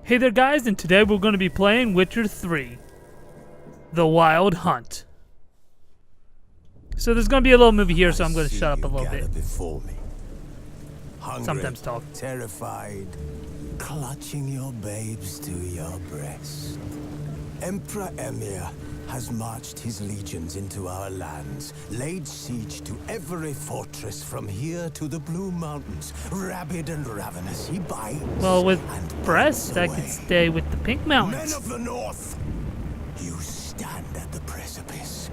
Hey there guys, and today we're going to be playing Witcher 3, The Wild Hunt. So there's going to be a little movie here, so I'm going to shut up a little bit. Before me. Hungry, Sometimes talk. Terrified, clutching your babes to your breast. Emperor Emir has marched his legions into our lands, laid siege to every fortress from here to the Blue Mountains. Rabid and ravenous, he bites. Well, with breasts, I could stay with the Pink Mountains. Men of the North, you stand at the precipice.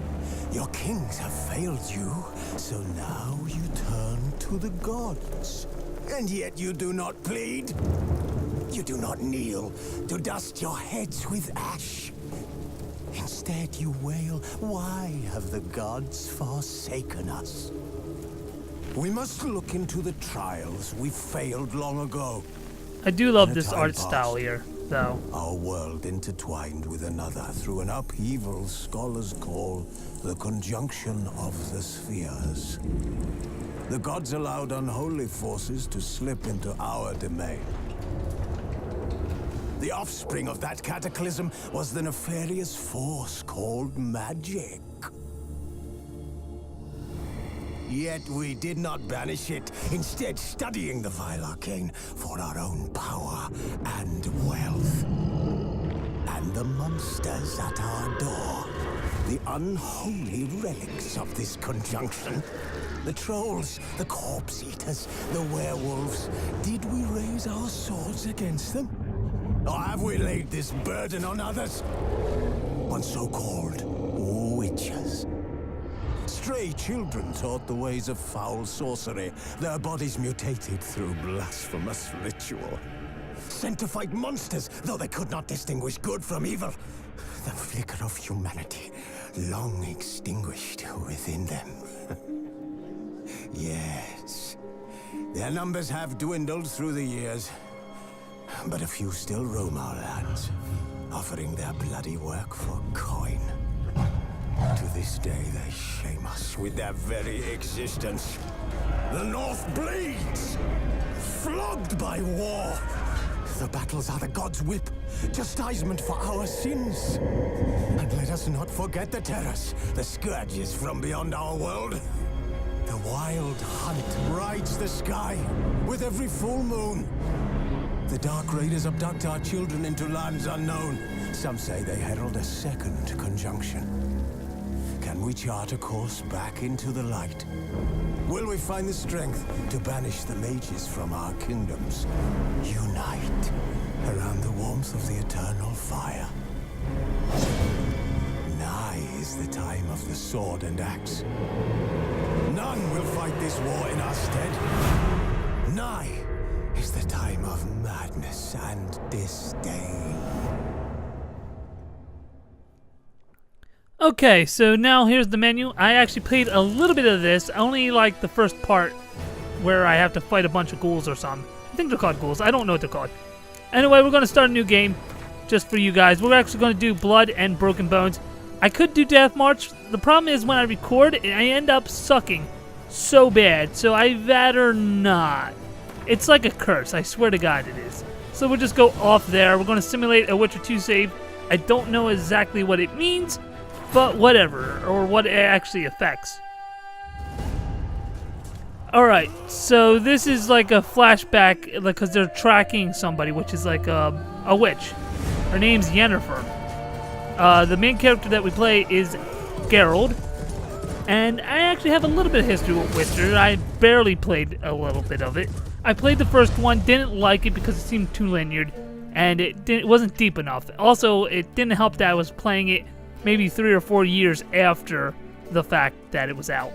Your kings have failed you, so now you turn to the gods. And yet you do not plead. You do not kneel to dust your heads with ash. Instead, you wail, why have the gods forsaken us? We must look into the trials we failed long ago. I do love this art style here, though. Our world intertwined with another through an upheaval scholars call the conjunction of the spheres. The gods allowed unholy forces to slip into our domain. The offspring of that cataclysm was the nefarious force called magic. Yet we did not banish it, instead studying the vile arcane for our own power and wealth. And the monsters at our door, the unholy relics of this conjunction. The trolls, the corpse eaters, the werewolves. Did we raise our swords against them? Or have we laid this burden on others? On so-called witches. Stray children taught the ways of foul sorcery, their bodies mutated through blasphemous ritual. Sent to fight monsters, though they could not distinguish good from evil. The flicker of humanity, long extinguished within them. Yes, their numbers have dwindled through the years. But a few still roam our lands, offering their bloody work for coin. To this day, they shame us with their very existence. The North bleeds, flogged by war. The battles are the gods' whip, chastisement for our sins. And let us not forget the terrors, the scourges from beyond our world. The wild hunt rides the sky with every full moon. The Dark Raiders abduct our children into lands unknown. Some say they herald a second conjunction. Can we chart a course back into the light? Will we find the strength to banish the mages from our kingdoms? Unite around the warmth of the eternal fire. Nigh is the time of the sword and axe. None will fight this war in our stead. Nigh is the time of madness and disdain. Okay, so now here's the menu. I actually played a little bit of this, only like the first part where I have to fight a bunch of ghouls or something. I think they're called ghouls. I don't know what they're called. Anyway, we're going to start a new game just for you guys. We're actually going to do Blood and Broken Bones. I could do Death March. The problem is when I record, I end up sucking so bad, so I'd rather not. It's like a curse, I swear to God it is. So we'll just go off there. We're going to simulate a Witcher 2 save. I don't know exactly what it means, but whatever, or what it actually affects. Alright, so this is like a flashback, because they're tracking somebody, which is like a witch. Her name's Yennefer. The main character that we play is Geralt. And I actually have a little bit of history with Witcher. I barely played a little bit of it. I played the first one, didn't like it because it seemed too linear, and it wasn't deep enough. Also, it didn't help that I was playing it maybe 3 or 4 years after the fact that it was out.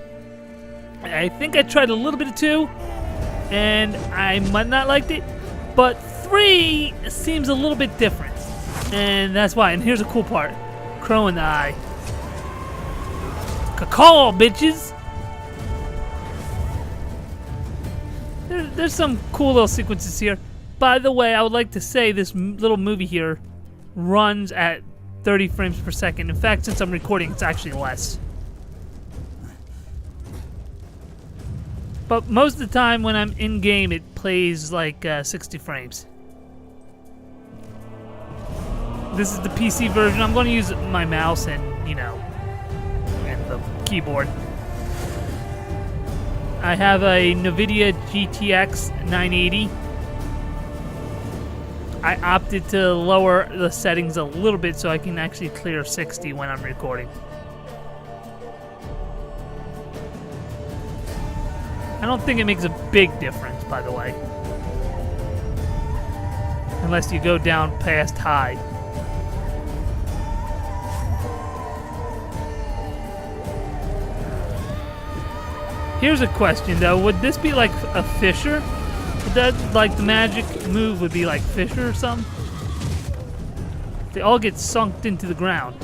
I think I tried a little bit of 2, and I might not liked it, but 3 seems a little bit different, and that's why. And here's a cool part. Crow in the eye. Call, bitches! There's some cool little sequences here. By the way, I would like to say this little movie here runs at 30 frames per second. In fact, since I'm recording, it's actually less. But most of the time when I'm in-game, it plays like 60 frames. This is the PC version. I'm going to use my mouse and, you know, and the keyboard. I have a NVIDIA GTX 980. I opted to lower the settings a little bit so I can actually clear 60 when I'm recording. I don't think it makes a big difference, by the way. Unless you go down past high. Here's a question though, would this be like a Fisher? Would that, like, the magic move would be like Fisher or something? They all get sunk into the ground.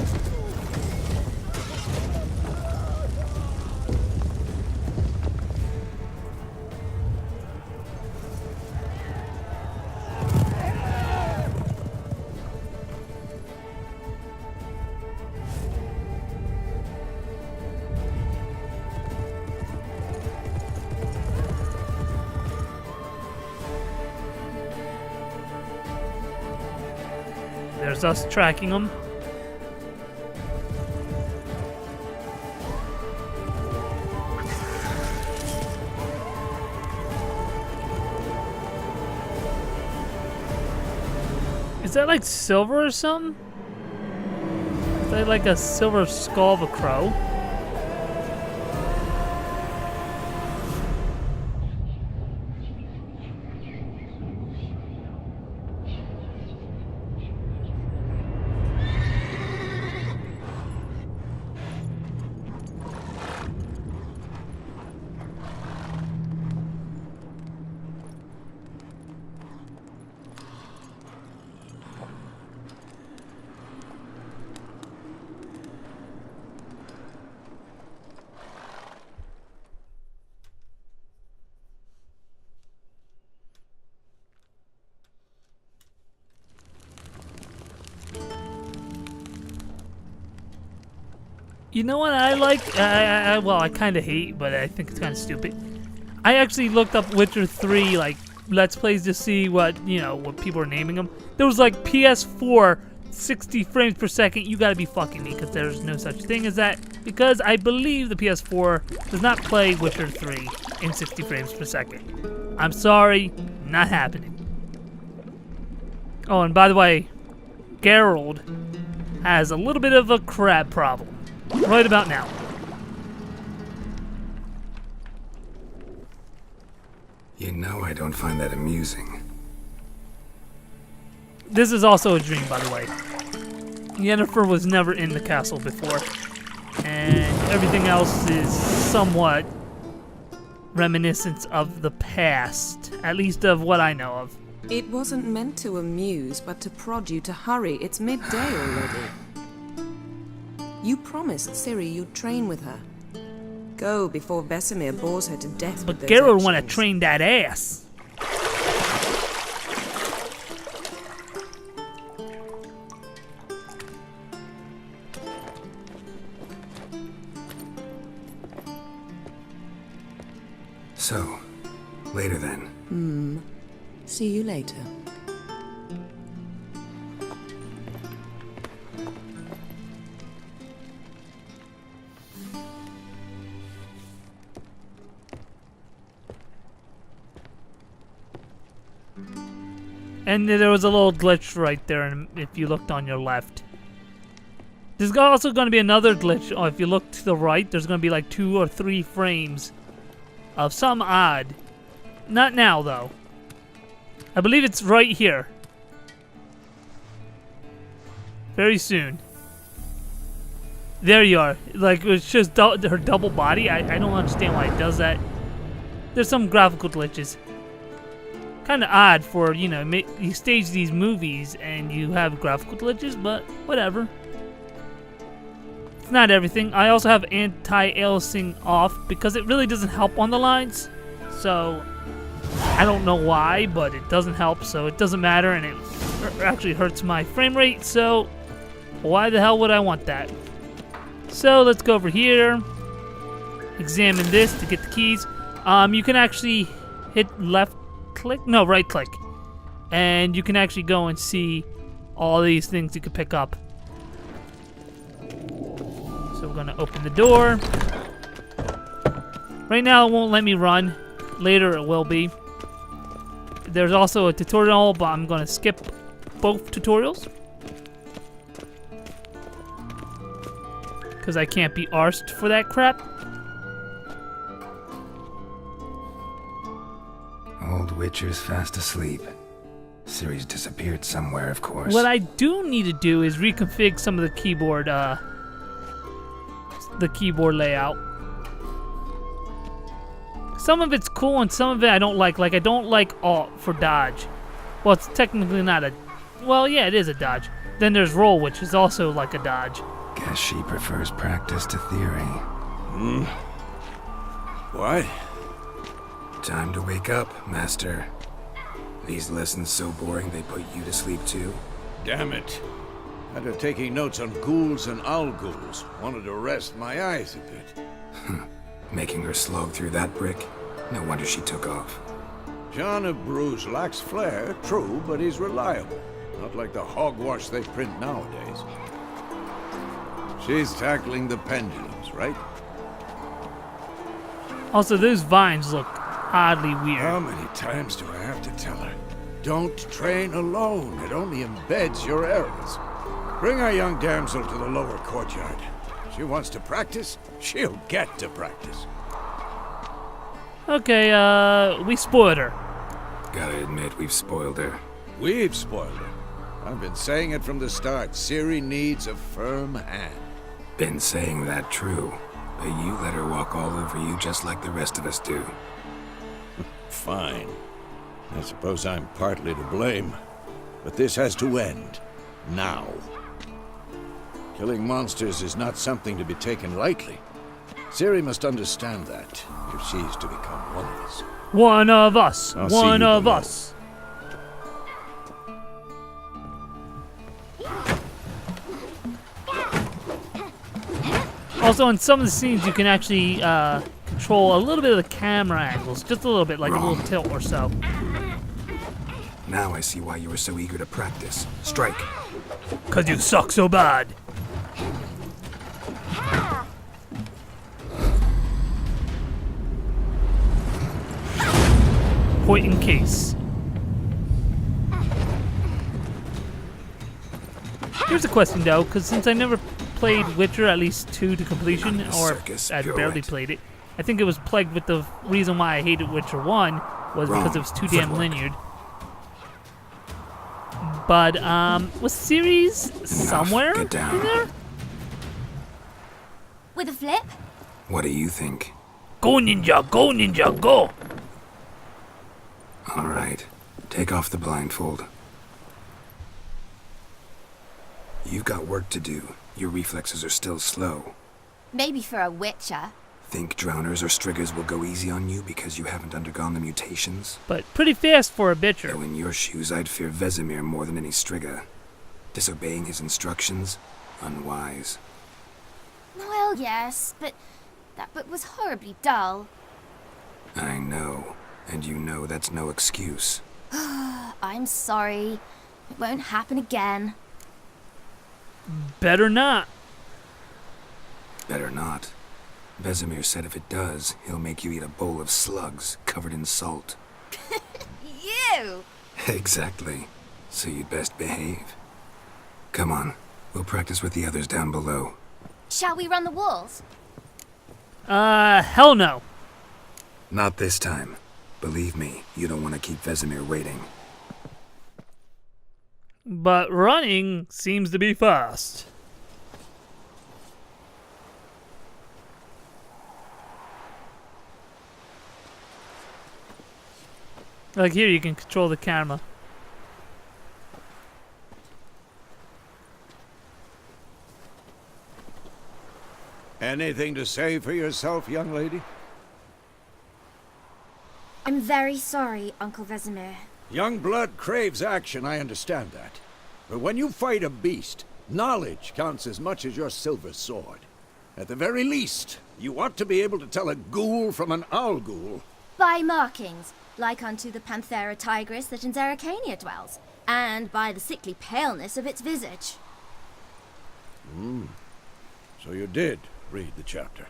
There's us tracking them. Is that like silver or something? Is that like a silver skull of a crow? You know what I like? Well, I kind of hate, but I think it's kind of stupid. I actually looked up Witcher 3, like, Let's Plays to see what, you know, what people are naming them. There was, like, PS4, 60 frames per second. You gotta be fucking me, because there's no such thing as that. Because I believe the PS4 does not play Witcher 3 in 60 frames per second. I'm sorry, not happening. Oh, and by the way, Geralt has a little bit of a crab problem. Right about now. You know I don't find that amusing. This is also a dream, by the way. Yennefer was never in the castle before. And everything else is somewhat reminiscent of the past. At least of what I know of. It wasn't meant to amuse, but to prod you to hurry. It's midday already. You promised Ciri you'd train with her. Go before Vesemir bores her to death But with those Geralt want to actions. train that ass. So, later then. See you later. And there was a little glitch right there, and if you looked on your left. There's also going to be another glitch. Oh, if you look to the right, there's going to be like 2 or 3 frames of some odd. Not now, though. I believe it's right here. Very soon. There you are. Like, it's just her double body. I don't understand why it does that. There's some graphical glitches. Kind of odd for, you know, you stage these movies and you have graphical glitches, but whatever. It's not everything. I also have anti-aliasing off because it really doesn't help on the lines. So, I don't know why, but it doesn't help, so it doesn't matter, and it actually hurts my frame rate, so why the hell would I want that? So, let's go over here, examine this to get the keys. You can actually hit left click, no, right click, and you can actually go and see all these things you could pick up. So we're gonna open the door. Right now it won't let me run. Later it will be. There's also a tutorial, but I'm gonna skip both tutorials. Because I can't be arsed for that crap. Old Witcher's fast asleep. Ciri's disappeared somewhere, of course. What I do need to do is reconfigure some of the keyboard layout. Some of it's cool and some of it I don't like. Like I don't like Alt for dodge. Well, it's technically not a... Well, yeah, it is a dodge. Then there's roll, which is also like a dodge. Guess she prefers practice to theory. What? Time to wake up, Master. These lessons so boring they put you to sleep too? Damn it. After taking notes on ghouls and owl ghouls, wanted to rest my eyes a bit. Making her slog through that brick? No wonder she took off. John of Bruges lacks flair, true, but he's reliable. Not like the hogwash they print nowadays. She's tackling the pendulums, right? Also, those vines look oddly weird. How many times do I have to tell her? Don't train alone. It only embeds your errors. Bring our young damsel to the lower courtyard. She wants to practice, she'll get to practice. Okay, we spoiled her. Gotta admit, we've spoiled her. We've spoiled her. I've been saying it from the start. Ciri needs a firm hand. Been saying that true, but you let her walk all over you just like the rest of us do. Fine. I suppose I'm partly to blame. But this has to end. Now. Killing monsters is not something to be taken lightly. Ciri must understand that, if she's to become one of us. One of us. I'll see One you of below. us. Also, in some of the scenes, you can actually control a little bit of the camera angles, just a little bit, like a little tilt or so. Now I see why you were so eager to practice. Strike. 'Cause you suck so bad. Point in case. Here's a question though, because since I never played Witcher at least 2 to completion, I'm the or circus I barely pirouette. played it, I think it was plagued with the reason why I hated Witcher 1 was because it was too damn Footwork. linear. But was Ciri's somewhere Get down. in there? With a flip? What do you think? Go ninja, go ninja, go! All right, take off the blindfold. You've got work to do. Your reflexes are still slow. Maybe for a witcher. Think drowners or striggers will go easy on you because you haven't undergone the mutations? But pretty fast for a bitcher. Though in your shoes, I'd fear Vesemir more than any strigger. Disobeying his instructions? Unwise. Well, yes, but that book was horribly dull. I know. And you know that's no excuse. I'm sorry. It won't happen again. Better not. Better not. Vesemir said if it does, he'll make you eat a bowl of slugs covered in salt. You! Exactly. So you'd best behave. Come on. We'll practice with the others down below. Shall we run the walls? Hell no. Not this time. Believe me, you don't want to keep Vesemir waiting. But running seems to be fast. Like here, you can control the camera. Anything to say for yourself, young lady? I'm very sorry, Uncle Vesemir. Young blood craves action, I understand that. But when you fight a beast, knowledge counts as much as your silver sword. At the very least, you ought to be able to tell a ghoul from an owl ghoul. By markings, like unto the Panthera tigris that in Zeracania dwells. and by the sickly paleness of its visage. So you did read the chapter.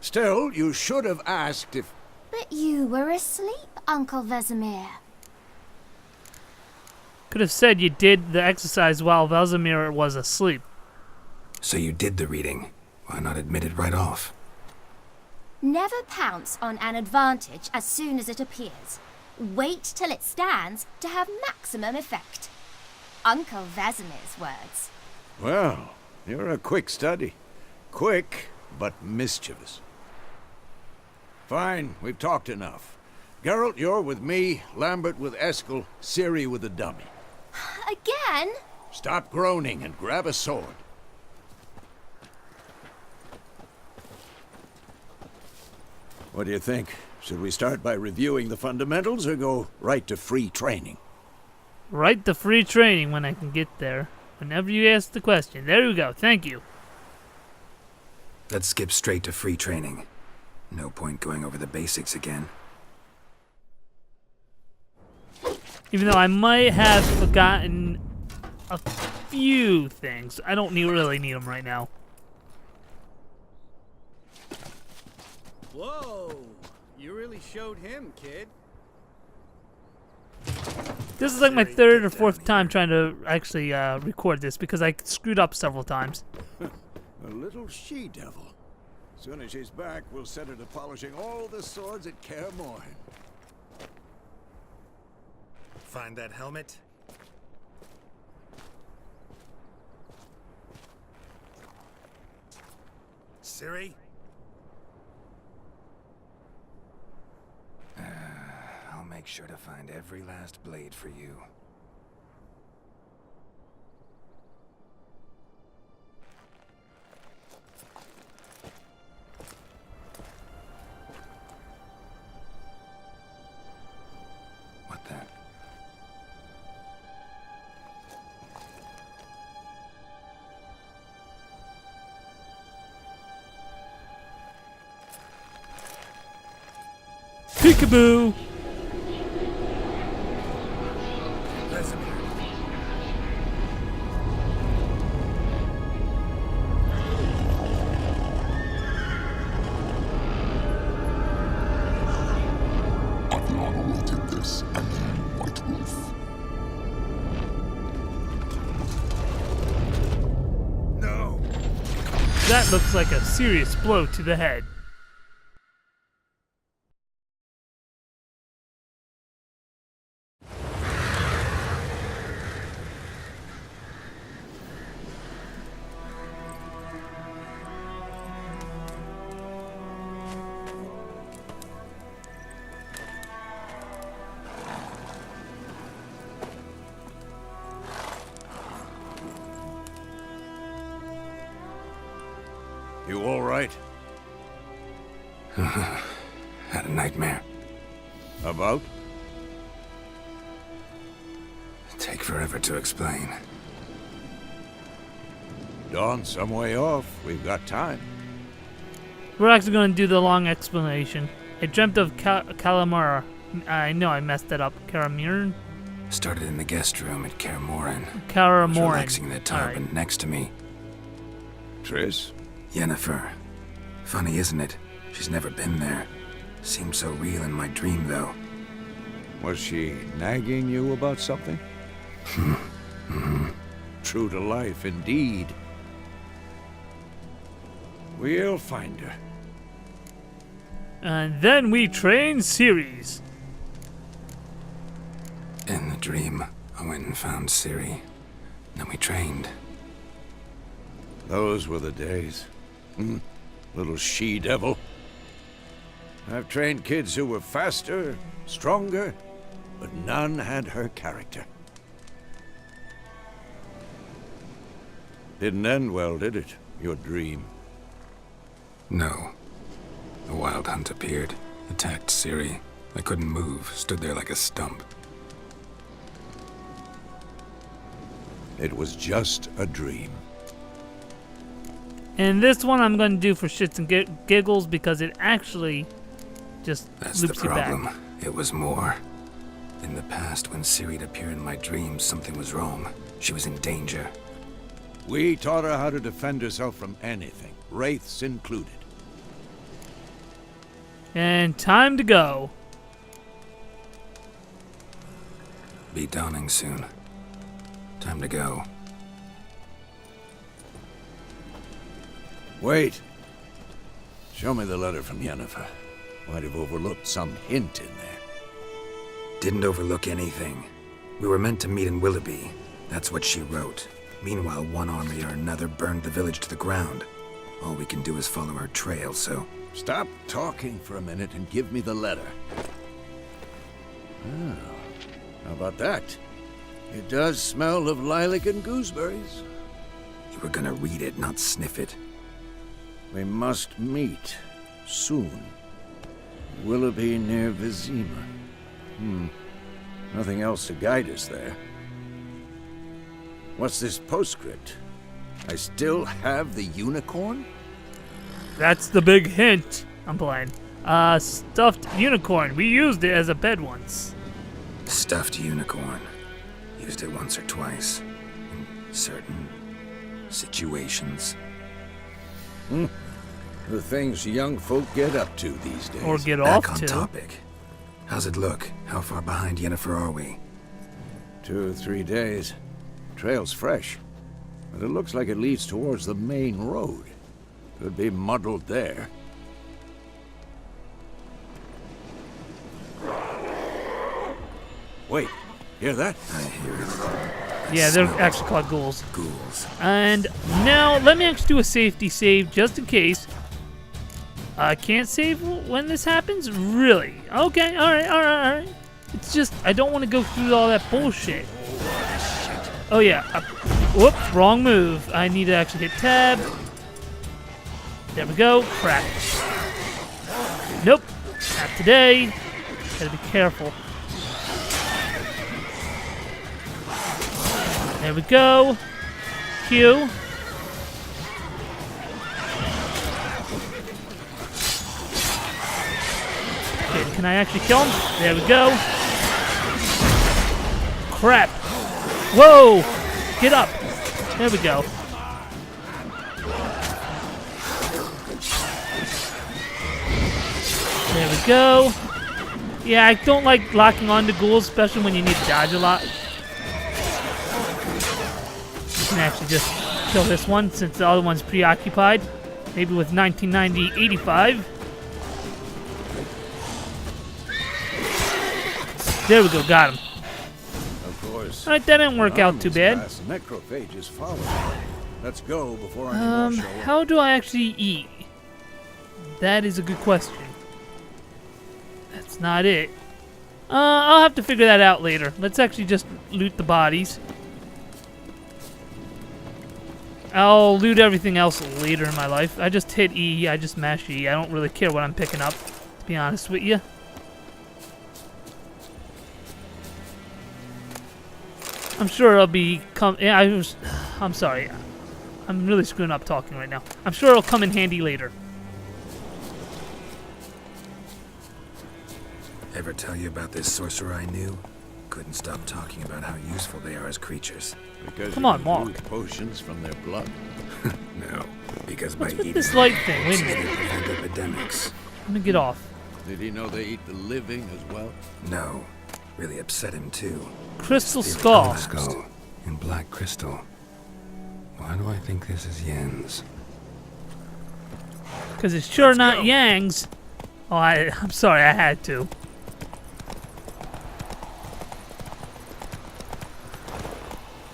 Still, you should have asked if... But you were asleep, Uncle Vesemir. Could have said you did the exercise while Vesemir was asleep. So you did the reading. Why not admit it right off? Never pounce on an advantage as soon as it appears. Wait till it stands to have maximum effect. Uncle Vesemir's words. Well, you're a quick study. Quick, but mischievous. Fine, we've talked enough. Geralt, you're with me, Lambert with Eskel, Ciri with the dummy. Again? Stop groaning and grab a sword. What do you think? Should we start by reviewing the fundamentals or go right to free training? Right to free training when I can get there. Whenever you ask the question. There you go. Thank you. Let's skip straight to free training. No point going over the basics again. Even though I might have forgotten a few things. I don't really need them right now. Whoa! You really showed him, kid. This is like my third or fourth time trying to actually record this because I screwed up several times. A little she-devil. Soon as she's back, we'll set her to polishing all the swords at Kaer Morhen. Find that helmet? Ciri? I'll make sure to find every last blade for you. What the? Peekaboo! Adriana did this, and you, White Wolf. No! That looks like a serious blow to the head. You all right? Had a nightmare. About? Take forever to explain. Dawn, some way off. We've got time. We're actually going to do the long explanation. I dreamt of Calamara. I know I messed that up. Caramirn? Started in the guest room at Kaer Morhen. Caramoran. Relaxing in the tub and next to me, Triss? Yennefer. Funny, isn't it? She's never been there. Seemed so real in my dream, though. Was she nagging you about something? True to life, indeed. We'll find her. And then we train Ciri. In the dream, I went and found Ciri. Then we trained. Those were the days. Little she-devil. I've trained kids who were faster, stronger, but none had her character. Didn't end well, did it? Your dream? No. A wild hunt appeared, attacked Ciri. I couldn't move, stood there like a stump. It was just a dream. And this one I'm going to do for shits and giggles because it actually just That's the loops you back. problem. It was more. In the past, when Ciri'd appear in my dreams, something was wrong. She was in danger. We taught her how to defend herself from anything, wraiths included. And time to go. Be dawning soon. Time to go. Wait. Show me the letter from Yennefer. Might have overlooked some hint in there. Didn't overlook anything. We were meant to meet in Willoughby. That's what she wrote. Meanwhile, one army or another burned the village to the ground. All we can do is follow her trail, so... Stop talking for a minute and give me the letter. Oh, how about that? It does smell of lilac and gooseberries. You were gonna read it, not sniff it. We must meet soon. Willoughby near Vizima. Nothing else to guide us there. What's this postscript? I still have the unicorn? That's the big hint. I'm playing. Stuffed unicorn. We used it as a bed once. Stuffed unicorn. Used it once or twice. In certain situations. The things young folk get up to these days. Or get Back off on to. topic. How's it look? How far behind Yennefer are we? 2 or 3 days. Trail's fresh, but it looks like it leads towards the main road. Could be muddled there. Wait, hear that? I hear it. Yeah, they're Smell actually called ghouls. ghouls. And now let me actually do a safety save just in case. I can't save when this happens? Really? Okay, alright. It's just, I don't want to go through all that bullshit. Oh yeah. Whoop, wrong move. I need to actually hit tab. There we go. Crap. Nope. Not today. Gotta be careful. There we go. Q. Okay, can I actually kill him? There we go. Crap. Whoa! Get up. There we go. There we go. Yeah, I don't like locking onto ghouls, especially when you need to dodge a lot. You can actually just kill this one since the other one's preoccupied. Maybe with 1990-85. There we go, got him. Of course. Alright, that didn't work out too bad. Necrophages follow. Let's go before any more show up. How do I actually eat? That is a good question. That's not it. I'll have to figure that out later. Let's actually just loot the bodies. I'll loot everything else later in my life. I just hit E, I just mash E. I don't really care what I'm picking up, to be honest with you. I'm sure it'll be I'm sorry. I'm really screwing up talking right now. I'm sure it'll come in handy later. Ever tell you about this sorcerer I knew? Couldn't stop talking about how useful they are as creatures. Because Come you on, can Mark. lose potions from their blood. No, because by What's with eating this light thing? Wait a they minute. prevent epidemics. Let me get off. Did he know they eat the living as well? No, really upset him too. Crystal Spirit skull. collapsed in black crystal. Why do I think this is Yen's? Because it's sure not go. Yang's. Oh, I'm sorry, I had to.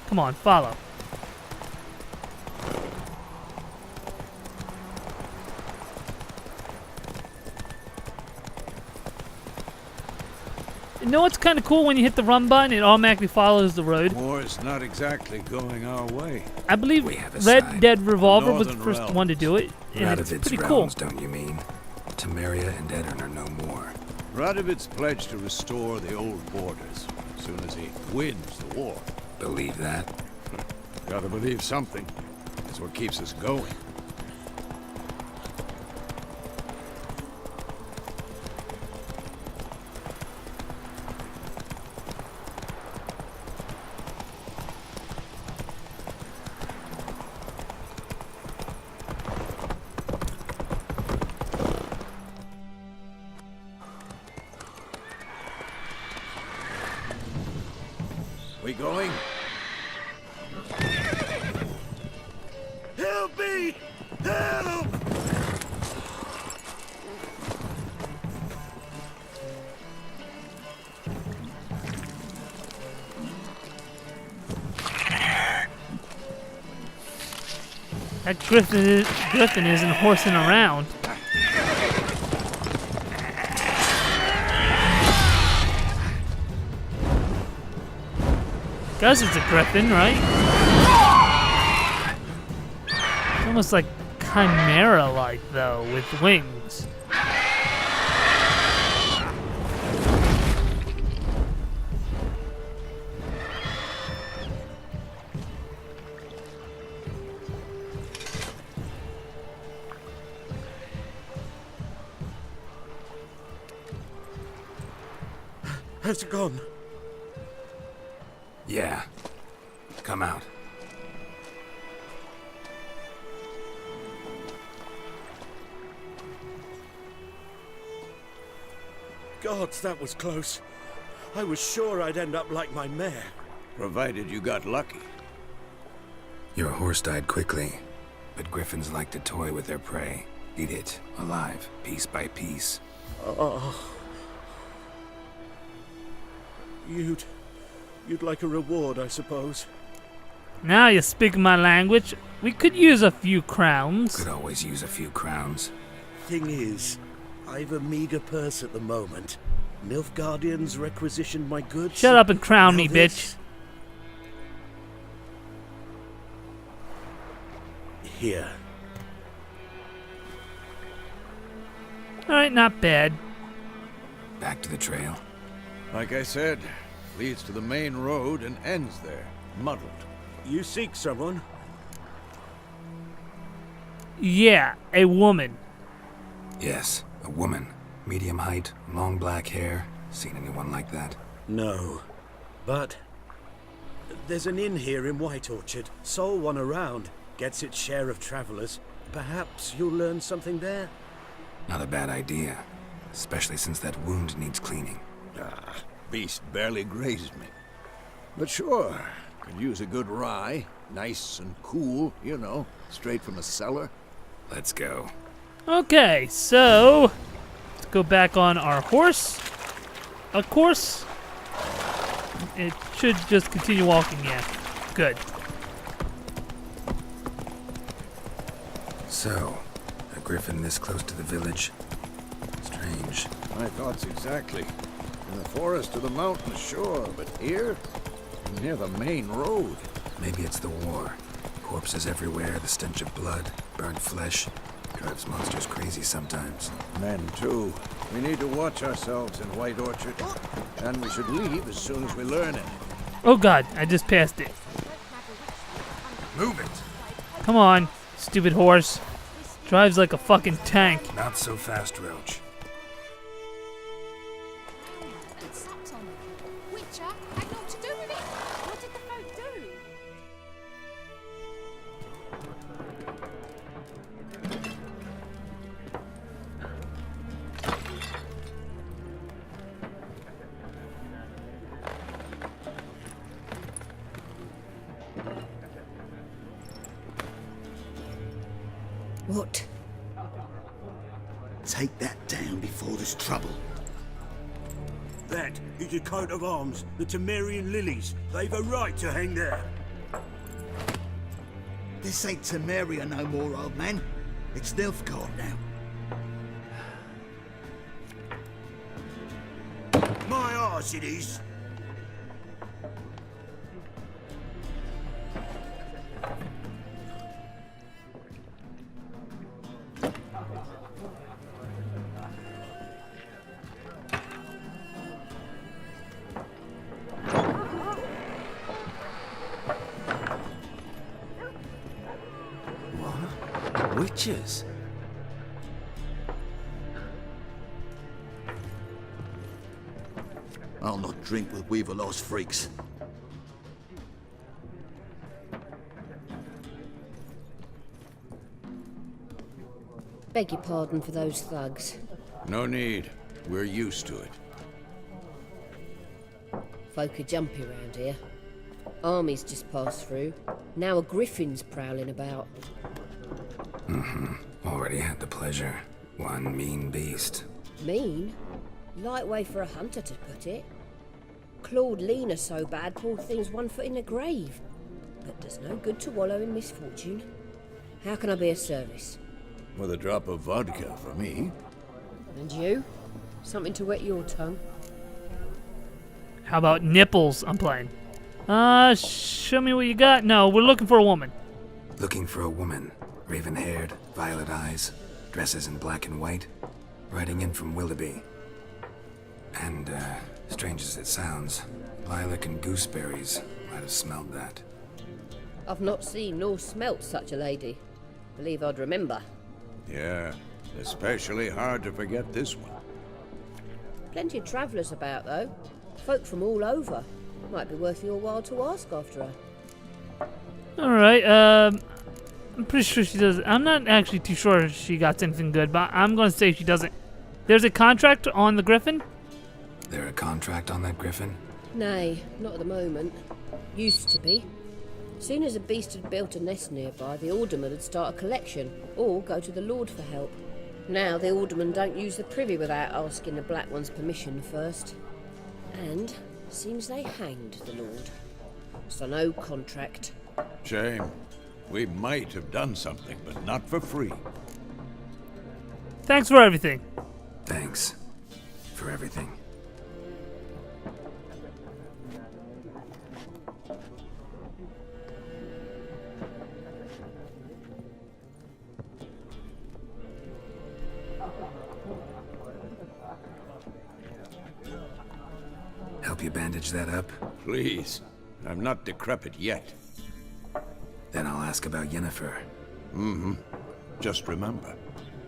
Come on, follow. You know what's kind of cool when you hit the run button, it automatically follows the road. War's not exactly going our way. I believe We have a Red side. Dead Revolver was the Northern first realms. one to do it, and it's Radovid's pretty cool. realms, don't you mean? Temeria and Edirn are no more. Radovid's pledged to restore the old borders as soon as he wins the war. Believe that? Gotta believe something. It's what keeps us going. That Griffin isn't horsing around. Guess it's a Griffin, right? It's almost like Chimera-like, though, with wings. How's it gone? Yeah. Come out. Gods, that was close. I was sure I'd end up like my mare. Provided you got lucky. Your horse died quickly, but griffins like to toy with their prey. Eat it, alive, piece by piece. Oh. You'd like a reward, I suppose. Now you speak my language. We could use a few crowns. Could always use a few crowns. Thing is, I've a meager purse at the moment. Nilfgaardians requisitioned my goods. Shut up and crown Now me, this. bitch. Here. Alright, not bad. Back to the trail. Like I said, leads to the main road and ends there, muddled. You seek someone? Yeah, a woman. Yes, a woman. Medium height, long black hair. Seen anyone like that? No. But there's an inn here in White Orchard. Sole one around. Gets its share of travelers. Perhaps you'll learn something there? Not a bad idea. Especially since that wound needs cleaning. Ah, beast barely grazed me. But sure, could use a good rye. Nice and cool, you know, straight from a cellar. Let's go. Okay, so let's go back on our horse. Of course, it should just continue walking. Yeah, good. So, a griffin this close to the village. Strange. My thoughts exactly. In the forest or the mountain, sure, but here? Near the main road. Maybe it's the war. Corpses everywhere, the stench of blood, burnt flesh. Drives monsters crazy sometimes. Men, too. We need to watch ourselves in White Orchard. And we should leave as soon as we learn it. Oh god, I just passed it. Move it! Come on, stupid horse. Drives like a fucking tank. Not so fast, Roach. Witcher had naught to do with it. What did the folk do? What? Take that down before there's trouble. That is a coat of arms, the Temerian lilies. They've a right to hang there. This ain't Temeria no more, old man. It's Nilfgaard now. My arse it is. Witches? I'll not drink with Weaverlaw's freaks. Beg your pardon for those thugs. No need. We're used to it. Folk are jumpy round here. Armies just passed through. Now a griffin's prowling about. Already had the pleasure. One mean beast. Mean? Light way for a hunter to put it. Clawed Lena so bad, poor thing's 1 foot in the grave. But does no good to wallow in misfortune. How can I be of service? With a drop of vodka for me. And you? Something to wet your tongue? How about nipples? I'm playing. Show me what you got. No, we're looking for a woman. Looking for a woman. Raven-haired, violet eyes, dresses in black and white. Riding in from Willoughby. And, strange as it sounds, lilac and gooseberries might have smelled that. I've not seen nor smelt such a lady. Believe I'd remember. Yeah, especially hard to forget this one. Plenty of travellers about, though. Folk from all over. Might be worth your while to ask after her. Alright, I'm pretty sure she does. I'm not actually too sure if she got anything good, but I'm going to say she doesn't. There's a contract on the Griffin? There a contract on that griffin? Nay, not at the moment. Used to be. Soon as a beast had built a nest nearby, the alderman would start a collection, or go to the Lord for help. Now the aldermen don't use the privy without asking the Black One's permission first. And seems they hanged the Lord. So no contract. Shame. We might have done something, but not for free. Thanks for everything. Thanks. For everything. Help you bandage that up? Please. I'm not decrepit yet. Then I'll ask about Yennefer. Mm-hmm. Just remember,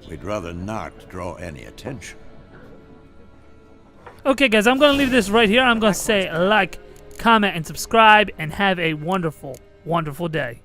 we'd rather not draw any attention. Okay, guys, I'm going to leave this right here. I'm going to say like, comment, and subscribe, and have a wonderful, wonderful day.